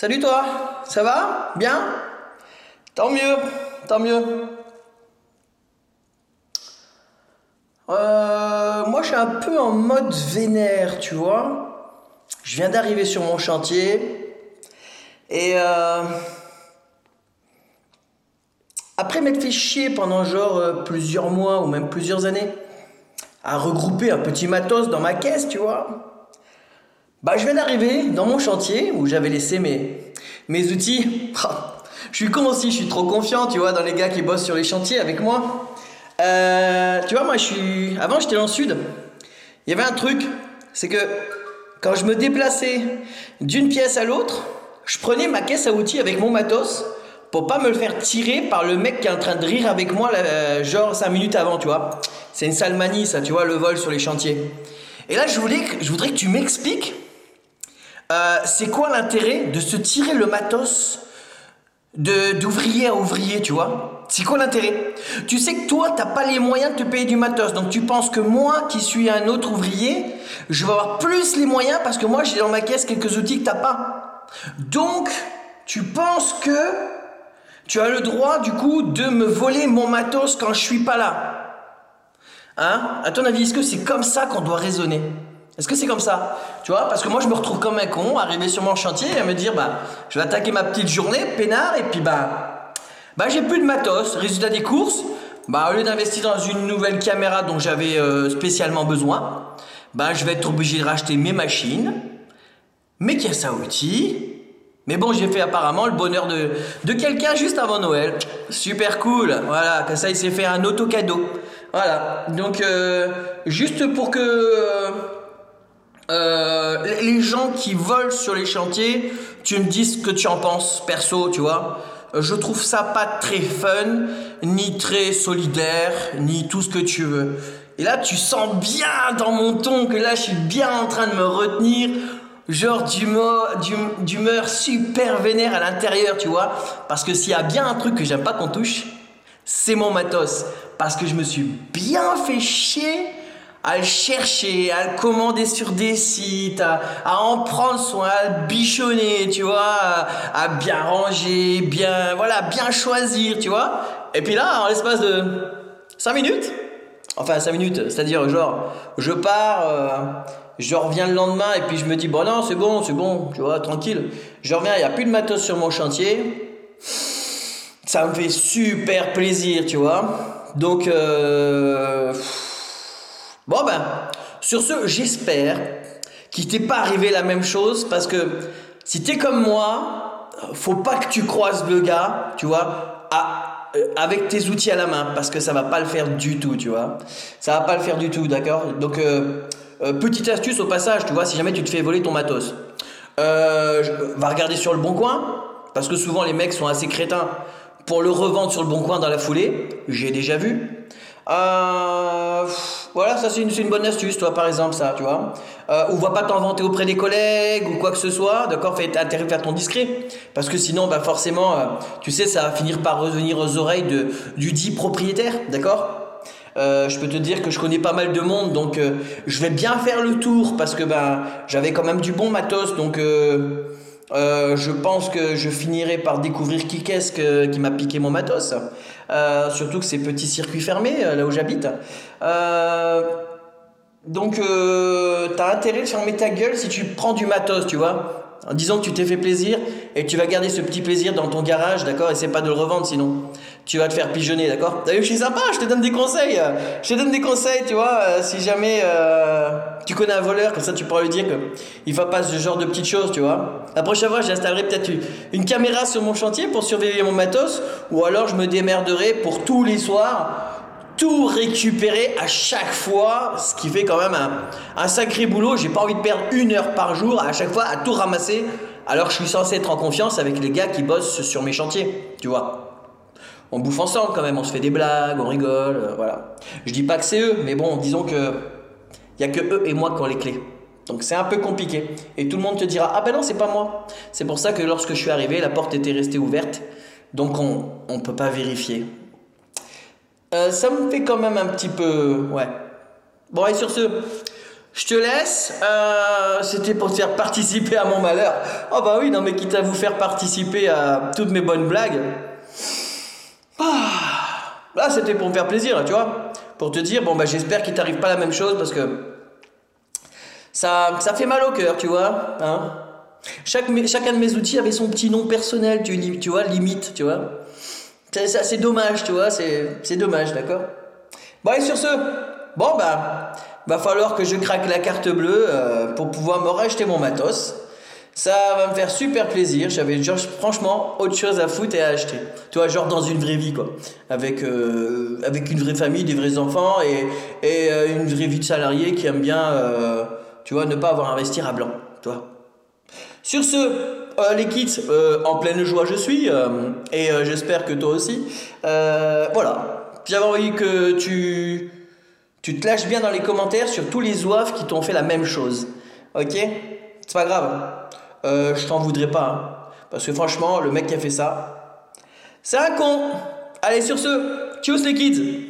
Salut toi, ça va? Bien? Tant mieux, tant mieux. Moi je suis un peu en mode vénère, tu vois. Je viens d'arriver sur mon chantier et après m'être fait chier pendant plusieurs mois ou même plusieurs années à regrouper un petit matos dans ma caisse, tu vois. Bah je viens d'arriver dans mon chantier où j'avais laissé mes outils. Je suis con aussi, je suis trop confiant, tu vois, dans les gars qui bossent sur les chantiers avec moi. Tu vois, avant j'étais dans le sud. Il y avait un truc, c'est que quand je me déplaçais d'une pièce à l'autre, je prenais ma caisse à outils avec mon matos pour pas me le faire tirer par le mec qui est en train de rire avec moi, genre 5 minutes avant, tu vois. C'est une sale manie, ça, tu vois, le vol sur les chantiers. Et là, je voudrais que tu m'expliques, c'est quoi l'intérêt de se tirer le matos d'ouvrier à ouvrier, tu vois. C'est quoi l'intérêt? Tu sais que toi, t'as pas les moyens de te payer du matos. Donc tu penses que moi, qui suis un autre ouvrier, je vais avoir plus les moyens parce que moi, j'ai dans ma caisse quelques outils que t'as pas. Donc, tu penses que tu as le droit, du coup, de me voler mon matos quand je suis pas là. Hein? À ton avis, est-ce que c'est comme ça qu'on doit raisonner? Est-ce que c'est comme ça? Tu vois, parce que moi je me retrouve comme un con, arrivé sur mon chantier et à me dire je vais attaquer ma petite journée, peinard, et puis j'ai plus de matos. Résultat des courses, au lieu d'investir dans une nouvelle caméra dont j'avais spécialement besoin, je vais être obligé de racheter mes machines, mes caisses à outils. Mais bon, j'ai fait apparemment le bonheur de quelqu'un juste avant Noël. Super cool, voilà, comme ça il s'est fait un auto-cadeau. Voilà, donc juste pour que les gens qui volent sur les chantiers, tu me dis ce que tu en penses perso, tu vois. Je trouve ça pas très fun, ni très solidaire, ni tout ce que tu veux. Et là, tu sens bien dans mon ton que là, je suis bien en train de me retenir, genre d'humeur super vénère à l'intérieur, tu vois. Parce que s'il y a bien un truc que j'aime pas qu'on touche, c'est mon matos. Parce que je me suis bien fait chier à le chercher, à le commander sur des sites, à en prendre soin, à le bichonner, tu vois, à bien ranger, bien choisir, tu vois. Et puis là, en l'espace de 5 minutes, enfin 5 minutes, c'est-à-dire genre, je pars, je reviens le lendemain et puis je me dis, bon non, c'est bon, tu vois, tranquille. Je reviens, il n'y a plus de matos sur mon chantier. Ça me fait super plaisir, tu vois. Donc, sur ce, j'espère qu'il t'est pas arrivé la même chose parce que si t'es comme moi, faut pas que tu croises le gars, tu vois, avec tes outils à la main parce que ça va pas le faire du tout, tu vois. Ça va pas le faire du tout, d'accord? Donc, petite astuce au passage, tu vois, si jamais tu te fais voler ton matos, va regarder sur le bon coin parce que souvent les mecs sont assez crétins pour le revendre sur le bon coin dans la foulée. J'ai déjà vu. Voilà, ça c'est une bonne astuce, toi par exemple, ça, tu vois. Ou va pas t'en vanter auprès des collègues ou quoi que ce soit, d'accord, fais intérêt à faire ton discret. Parce que sinon, forcément, tu sais, ça va finir par revenir aux oreilles du dit propriétaire, d'accord. Je peux te dire que je connais pas mal de monde, donc je vais bien faire le tour parce que j'avais quand même du bon matos, donc je pense que je finirai par découvrir qui m'a piqué mon matos. Surtout que c'est petit circuit fermé là où j'habite. Donc t'as intérêt de fermer ta gueule si tu prends du matos, tu vois. En disant que tu t'es fait plaisir et que tu vas garder ce petit plaisir dans ton garage, d'accord. Essaie pas de le revendre sinon tu vas te faire pigeonner, d'accord. T'as vu, je suis sympa, je te donne des conseils. Je te donne des conseils, tu vois. Si jamais tu connais un voleur, comme ça tu pourras lui dire qu'il ne faut pas ce genre de petites choses, tu vois. La prochaine fois, j'installerai peut-être une caméra sur mon chantier pour surveiller mon matos, ou alors je me démerderai pour tous les soirs tout récupérer à chaque fois, ce qui fait quand même un sacré boulot. J'ai pas envie de perdre 1 heure par jour à chaque fois à tout ramasser, alors que je suis censé être en confiance avec les gars qui bossent sur mes chantiers, tu vois. On bouffe ensemble quand même, on se fait des blagues, on rigole, voilà. Je dis pas que c'est eux, mais bon, disons que y a que eux et moi qui ont les clés. Donc c'est un peu compliqué. Et tout le monde te dira, ah ben non, c'est pas moi. C'est pour ça que lorsque je suis arrivé, la porte était restée ouverte, donc on peut pas vérifier. Ça me fait quand même un petit peu... Ouais. Bon, et sur ce, Je te laisse. C'était pour te faire participer à mon malheur. Oh bah oui, non mais quitte à vous faire participer à toutes mes bonnes blagues. Là, c'était pour me faire plaisir, là, tu vois. Pour te dire, bon bah j'espère qu'il t'arrive pas la même chose parce que ça fait mal au cœur, tu vois. Hein. Chacun de mes outils avait son petit nom personnel, tu vois, limite, tu vois. C'est dommage, tu vois, c'est dommage, d'accord. Bon, et sur ce, bon bah, va falloir que je craque la carte bleue pour pouvoir me racheter mon matos. Ça va me faire super plaisir. J'avais genre, franchement autre chose à foutre et à acheter. Tu vois, genre dans une vraie vie, quoi. Avec une vraie famille, des vrais enfants et une vraie vie de salarié qui aime bien, tu vois, ne pas avoir à investir à blanc, tu vois. Sur ce, les kids, en pleine joie je suis, et j'espère que toi aussi. Voilà, j'avais envie que tu te lâches bien dans les commentaires sur tous les zouaves qui t'ont fait la même chose. Ok? C'est pas grave. Je t'en voudrais pas. Hein. Parce que franchement, le mec qui a fait ça, c'est un con. Allez, sur ce, tchuss les kids.